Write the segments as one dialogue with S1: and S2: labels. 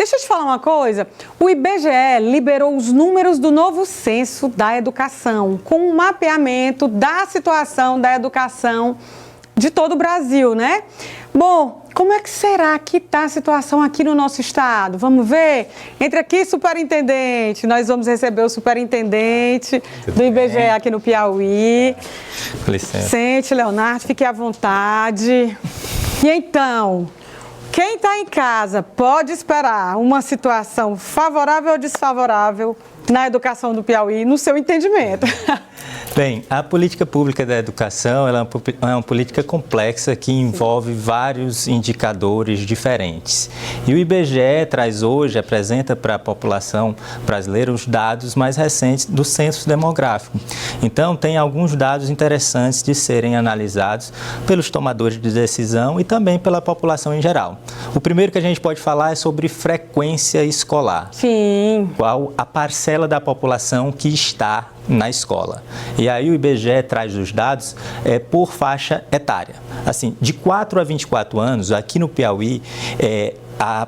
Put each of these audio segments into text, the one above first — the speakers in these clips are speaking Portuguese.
S1: Deixa eu te falar uma coisa. O IBGE liberou os números do novo censo da educação, com um mapeamento da situação da educação de todo o Brasil, né? Bom, como é que será que está a situação aqui no nosso estado? Vamos ver? Entre aqui, superintendente. Nós vamos receber o superintendente do IBGE aqui no Piauí.
S2: Com licença.
S1: Sente, Leonardo, fique à vontade. E então, quem está em casa pode esperar uma situação favorável ou desfavorável na educação do Piauí, no seu entendimento?
S2: Bem, a política pública da educação ela é uma política complexa que envolve vários indicadores diferentes. E o IBGE apresenta para a população brasileira os dados mais recentes do censo demográfico. Então, tem alguns dados interessantes de serem analisados pelos tomadores de decisão e também pela população em geral. O primeiro que a gente pode falar é sobre frequência escolar.
S1: Sim.
S2: Qual a parcela da população que está na escola. E aí o IBGE traz os dados por faixa etária. Assim, de 4 a 24 anos, aqui no Piauí, a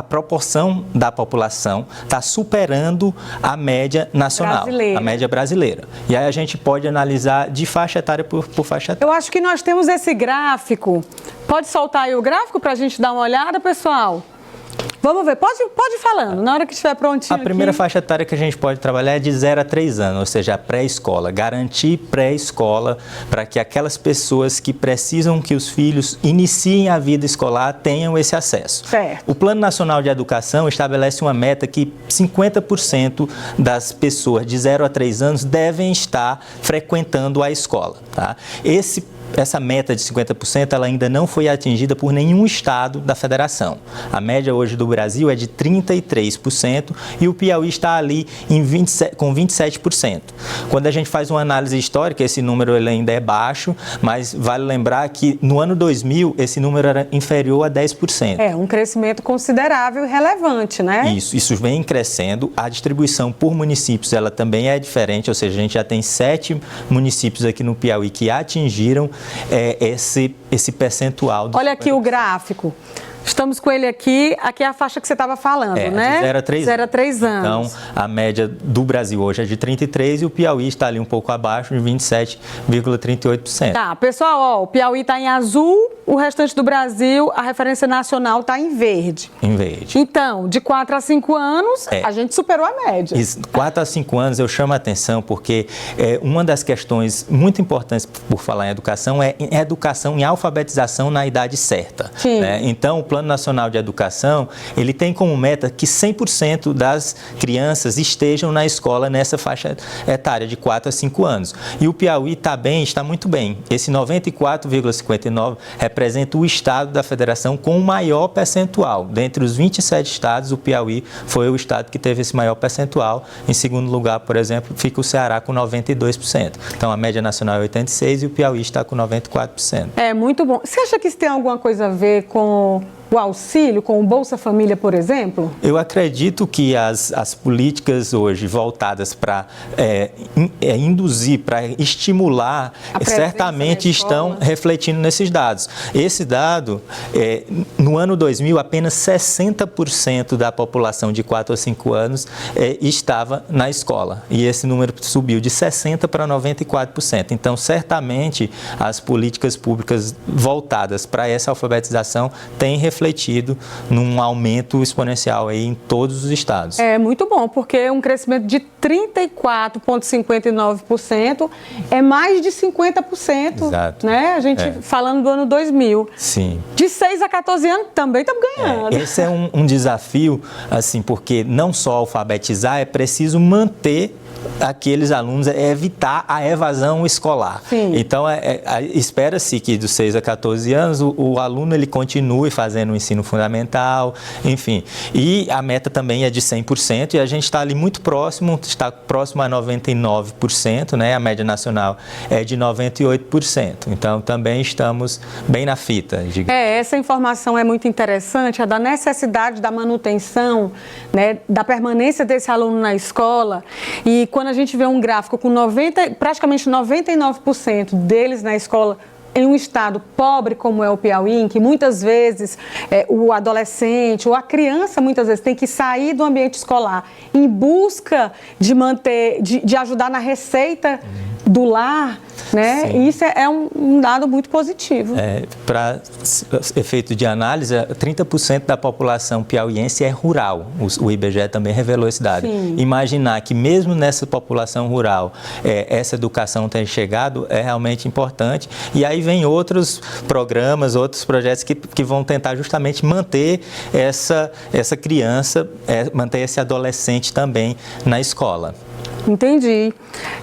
S2: proporção da população está superando a média nacional, a média brasileira. E aí a gente pode analisar de faixa etária por faixa etária.
S1: Eu acho que nós temos esse gráfico. Pode soltar aí o gráfico para a gente dar uma olhada, pessoal? Vamos ver, pode ir falando, na hora que estiver prontinho.
S2: A primeira
S1: aqui.
S2: faixa etária que a gente pode trabalhar é de 0 a 3 anos, ou seja, a pré-escola. Garantir pré-escola para que aquelas pessoas que precisam que os filhos iniciem a vida escolar tenham esse acesso.
S1: Certo.
S2: O Plano Nacional de Educação estabelece uma meta que 50% das pessoas de 0 a 3 anos devem estar frequentando a escola. Tá? Essa meta de 50% ela ainda não foi atingida por nenhum estado da federação. A média hoje do Brasil é de 33% e o Piauí está ali com 27%. Quando a gente faz uma análise histórica, esse número ele ainda é baixo, mas vale lembrar que no ano 2000 esse número era inferior a 10%.
S1: É um crescimento considerável e relevante, né?
S2: Isso vem crescendo. A distribuição por municípios ela também é diferente, ou seja, a gente já tem 7 municípios aqui no Piauí que atingiram esse percentual.
S1: Olha aqui o gráfico. Estamos com ele aqui é a faixa que você estava falando, né?
S2: De 0 a 3
S1: 0 a 3 anos.
S2: Então, a média do Brasil hoje é de 33% e o Piauí está ali um pouco abaixo, de 27,38%.
S1: Tá, pessoal, ó, o Piauí está em azul, o restante do Brasil, a referência nacional está em verde.
S2: Em verde.
S1: Então, de 4 a 5 anos, a gente superou a média.
S2: 4 a 5 anos eu chamo a atenção porque uma das questões muito importantes por falar em educação é educação em alfabetização na idade certa.
S1: Sim.
S2: Né? Então, o Plano Nacional de Educação, ele tem como meta que 100% das crianças estejam na escola nessa faixa etária de 4 a 5 anos. E o Piauí está muito bem. Esse 94,59% representa o estado da federação com o maior percentual. Dentre os 27 estados, o Piauí foi o estado que teve esse maior percentual. Em segundo lugar, por exemplo, fica o Ceará com 92%. Então, a média nacional é 86% e o Piauí está com 94%.
S1: É muito bom. Você acha que isso tem alguma coisa a ver com o auxílio, com o Bolsa Família, por exemplo?
S2: Eu acredito que as políticas hoje voltadas para induzir, para estimular, certamente estão refletindo nesses dados. Esse dado, no ano 2000, apenas 60% da população de 4 a 5 anos estava na escola. E esse número subiu de 60% para 94%. Então, certamente, as políticas públicas voltadas para essa alfabetização têm refletido num aumento exponencial aí em todos os estados.
S1: É muito bom, porque um crescimento de 34,59% é mais de 50%.
S2: Exato.
S1: Né? A gente falando do ano 2000.
S2: Sim.
S1: De 6 a 14 anos também estamos ganhando.
S2: Esse é um desafio, assim, porque não só alfabetizar, é preciso manter aqueles alunos, evitar a evasão escolar.
S1: Sim.
S2: Então, espera-se que dos 6 a 14 anos o aluno ele continue fazendo o ensino fundamental, enfim. E a meta também é de 100% e a gente está ali muito próximo, está próximo a 99%, né? A média nacional é de 98%. Então, também estamos bem na fita.
S1: Essa informação é muito interessante, a da necessidade da manutenção, né, da permanência desse aluno na escola. E quando a gente vê um gráfico com praticamente 99% deles na escola em um estado pobre como é o Piauí, em que muitas vezes o adolescente ou a criança muitas vezes tem que sair do ambiente escolar em busca de manter, de ajudar na receita do lar, né?
S2: Sim.
S1: Isso é um dado muito positivo.
S2: Para efeito de análise, 30% da população piauiense é rural. O IBGE também revelou esse dado.
S1: Sim.
S2: Imaginar que mesmo nessa população rural, essa educação tenha chegado é realmente importante. E aí vem outros programas, outros projetos que vão tentar justamente manter essa criança, manter esse adolescente também na escola.
S1: Entendi.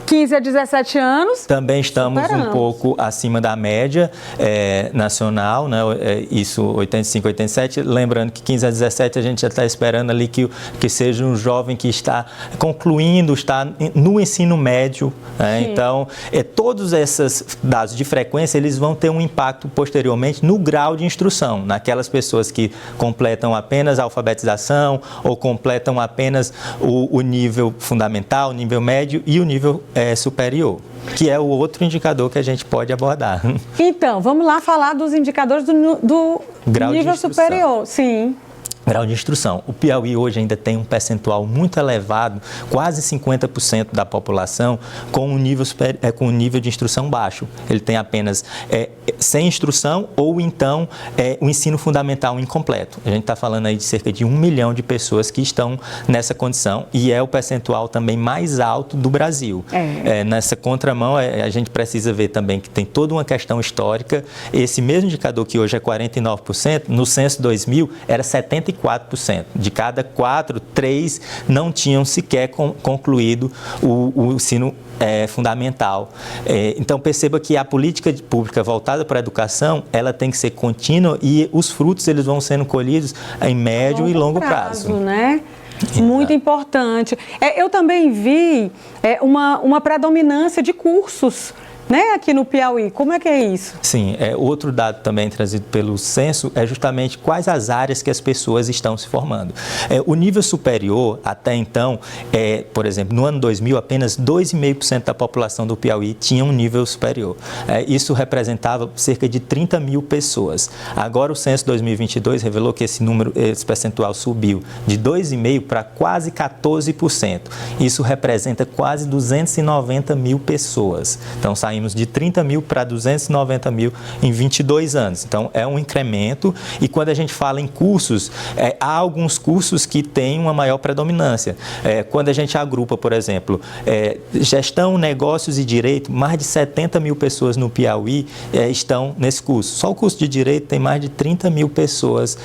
S1: 15 a 17 anos.
S2: Também estamos um pouco acima da média nacional, né? Isso 85, 87. Lembrando que 15 a 17 a gente já está esperando ali que seja um jovem que está concluindo, está no ensino médio. Né? Então, todos esses dados de frequência, eles vão ter um impacto posteriormente no grau de instrução, naquelas pessoas que completam apenas a alfabetização ou completam apenas o nível fundamental, o nível médio e o nível superior, que é o outro indicador que a gente pode abordar.
S1: Então, vamos lá falar dos indicadores do nível superior. Sim.
S2: Grau de instrução. O Piauí hoje ainda tem um percentual muito elevado, quase 50% da população com um nível de instrução baixo. Ele tem apenas sem instrução ou então o ensino fundamental incompleto. A gente está falando aí de cerca de 1 milhão de pessoas que estão nessa condição e é o percentual também mais alto do Brasil. Nessa contramão, a gente precisa ver também que tem toda uma questão histórica. Esse mesmo indicador que hoje é 49%, no censo 2000 era 74%. De cada 4, 3 não tinham sequer concluído o ensino fundamental. Então, perceba que a política pública voltada para a educação, ela tem que ser contínua e os frutos eles vão sendo colhidos em médio e longo prazo.
S1: Né? Muito importante. Eu também vi uma predominância de cursos, né, aqui no Piauí. Como é que é isso?
S2: Sim, outro dado também trazido pelo censo é justamente quais as áreas que as pessoas estão se formando. O nível superior, até então, por exemplo, no ano 2000, apenas 2,5% da população do Piauí tinha um nível superior. Isso representava cerca de 30 mil pessoas. Agora, o censo 2022 revelou que esse percentual subiu de 2,5% para quase 14%. Isso representa quase 290 mil pessoas. Então, saímos de 30 mil para 290 mil em 22 anos. Então, é um incremento e quando a gente fala em cursos, há alguns cursos que têm uma maior predominância. Quando a gente agrupa, por exemplo, gestão, negócios e direito, mais de 70 mil pessoas no Piauí estão nesse curso. Só o curso de direito tem mais de 30 mil pessoas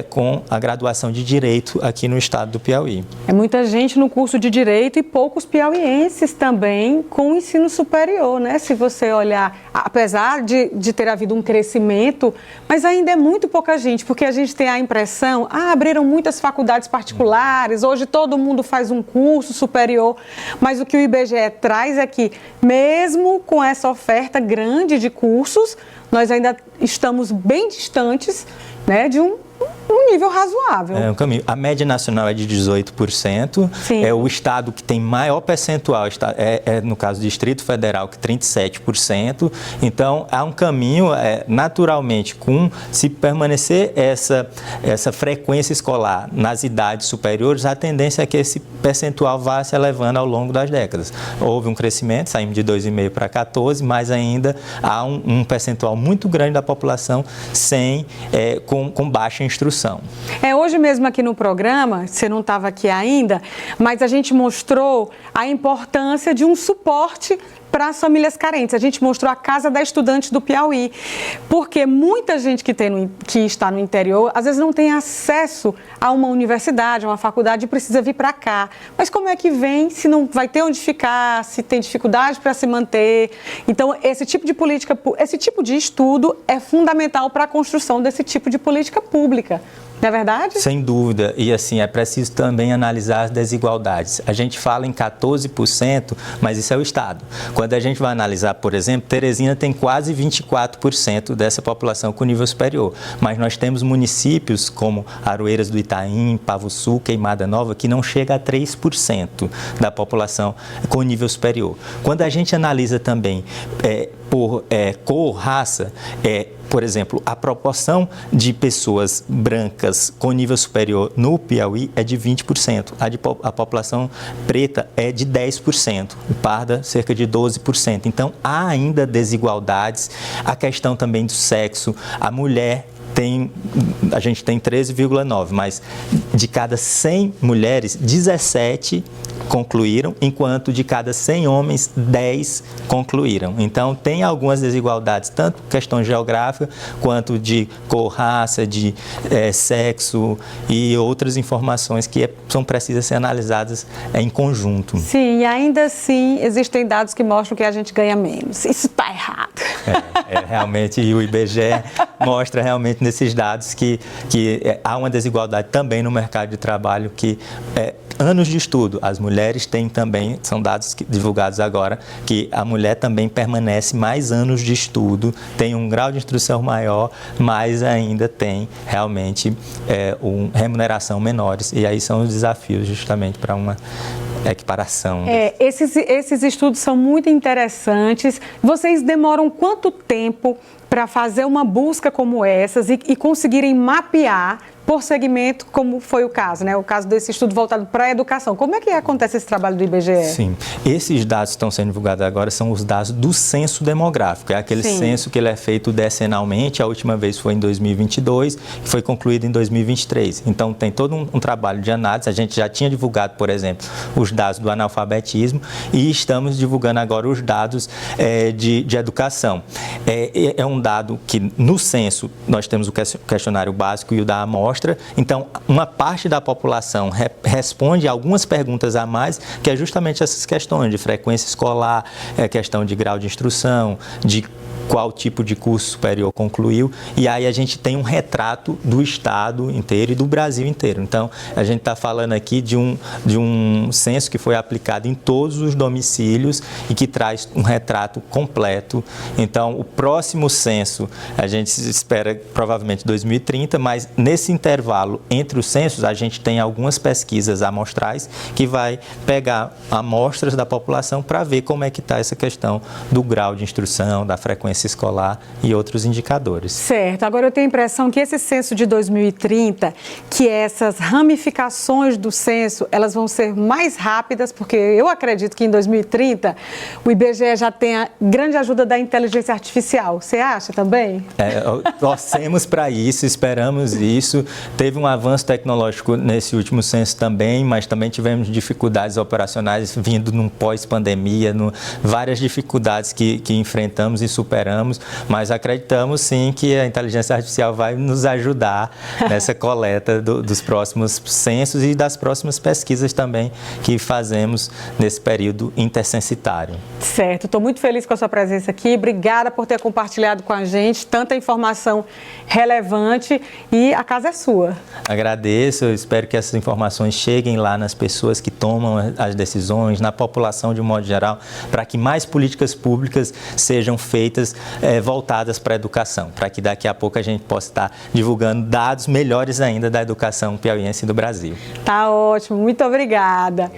S2: com a graduação de direito aqui no estado do Piauí.
S1: É muita gente no curso de direito e poucos piauienses também com o ensino superior, né? Se você olhar, apesar de ter havido um crescimento, mas ainda é muito pouca gente, porque a gente tem a impressão, abriram muitas faculdades particulares, hoje todo mundo faz um curso superior, mas o que o IBGE traz é que, mesmo com essa oferta grande de cursos, nós ainda estamos bem distantes, né, de um nível razoável.
S2: Um caminho. A média nacional é de 18%.
S1: Sim.
S2: O estado que tem maior percentual no caso do Distrito Federal, que 37%. Então, há um caminho, naturalmente, se permanecer essa frequência escolar nas idades superiores, a tendência é que esse percentual vá se elevando ao longo das décadas. Houve um crescimento, saímos de 2,5% para 14%, mas ainda há um percentual muito grande da população com baixa instrução.
S1: Hoje mesmo aqui no programa, você não estava aqui ainda, mas a gente mostrou a importância de um suporte para as famílias carentes. A gente mostrou a Casa da Estudante do Piauí, porque muita gente que está no interior, às vezes não tem acesso a uma universidade, a uma faculdade e precisa vir para cá. Mas como é que vem se não vai ter onde ficar, se tem dificuldade para se manter? Então, esse tipo de política, esse tipo de estudo é fundamental para a construção desse tipo de política pública. Não é verdade?
S2: Sem dúvida. E assim, é preciso também analisar as desigualdades. A gente fala em 14%, mas isso é o Estado. Quando a gente vai analisar, por exemplo, Teresina tem quase 24% dessa população com nível superior. Mas nós temos municípios como Aroeiras do Itaim, Pavussu, Queimada Nova, que não chega a 3% da população com nível superior. Quando a gente analisa também por cor, raça, por exemplo, a proporção de pessoas brancas com nível superior no Piauí é de 20%. A população preta é de 10%. O parda, cerca de 12%. Então, há ainda desigualdades. A questão também do sexo. A mulher a gente tem 13,9, mas de cada 100 mulheres, 17 concluíram, enquanto de cada 100 homens, 10 concluíram. Então, tem algumas desigualdades, tanto questão geográfica, quanto de cor, raça, de sexo e outras informações que são precisas ser analisadas em conjunto.
S1: Sim, e ainda assim, existem dados que mostram que a gente ganha menos. Isso está errado.
S2: Realmente, e o IBGE mostra realmente nesses dados que há uma desigualdade também no mercado de trabalho, que anos de estudo, as mulheres têm também, são dados divulgados agora, que a mulher também permanece mais anos de estudo, tem um grau de instrução maior, mas ainda tem realmente remuneração menores, e aí são os desafios justamente para uma equiparação.
S1: Esses estudos são muito interessantes. Vocês demoram quanto tempo para fazer uma busca como essas e conseguirem mapear por segmento, como foi o caso, né? O caso desse estudo voltado para a educação. Como é que acontece esse trabalho do IBGE?
S2: Sim, esses dados que estão sendo divulgados agora são os dados do censo demográfico. É aquele censo que ele é feito decenalmente, a última vez foi em 2022 e foi concluído em 2023. Então, tem todo um trabalho de análise. A gente já tinha divulgado, por exemplo, os dados do analfabetismo e estamos divulgando agora os dados de educação. É um dado que, no censo, nós temos o questionário básico e o da amostra. Então, uma parte da população responde algumas perguntas a mais, que é justamente essas questões de frequência escolar, questão de grau de instrução, de qual tipo de curso superior concluiu, e aí a gente tem um retrato do Estado inteiro e do Brasil inteiro. Então, a gente está falando aqui de um censo que foi aplicado em todos os domicílios e que traz um retrato completo. Então, o próximo censo, a gente espera provavelmente 2030, mas nesse intervalo entre os censos, a gente tem algumas pesquisas amostrais que vai pegar amostras da população para ver como é que está essa questão do grau de instrução, da frequência escolar e outros indicadores.
S1: Certo. Agora eu tenho a impressão que esse censo de 2030, que essas ramificações do censo, elas vão ser mais rápidas, porque eu acredito que em 2030 o IBGE já tenha grande ajuda da inteligência artificial. Você acha também?
S2: Torcemos para isso, esperamos isso. Teve um avanço tecnológico nesse último censo também, mas também tivemos dificuldades operacionais vindo num pós-pandemia, várias dificuldades que enfrentamos e superamos, mas acreditamos sim que a inteligência artificial vai nos ajudar nessa coleta dos próximos censos e das próximas pesquisas também que fazemos nesse período intercensitário.
S1: Certo, estou muito feliz com a sua presença aqui, obrigada por ter compartilhado com a gente tanta informação relevante e a casa é sua.
S2: Agradeço, eu espero que essas informações cheguem lá nas pessoas que tomam as decisões, na população de um modo geral, para que mais políticas públicas sejam feitas voltadas para a educação, para que daqui a pouco a gente possa estar divulgando dados melhores ainda da educação piauiense do Brasil.
S1: Tá ótimo, muito obrigada.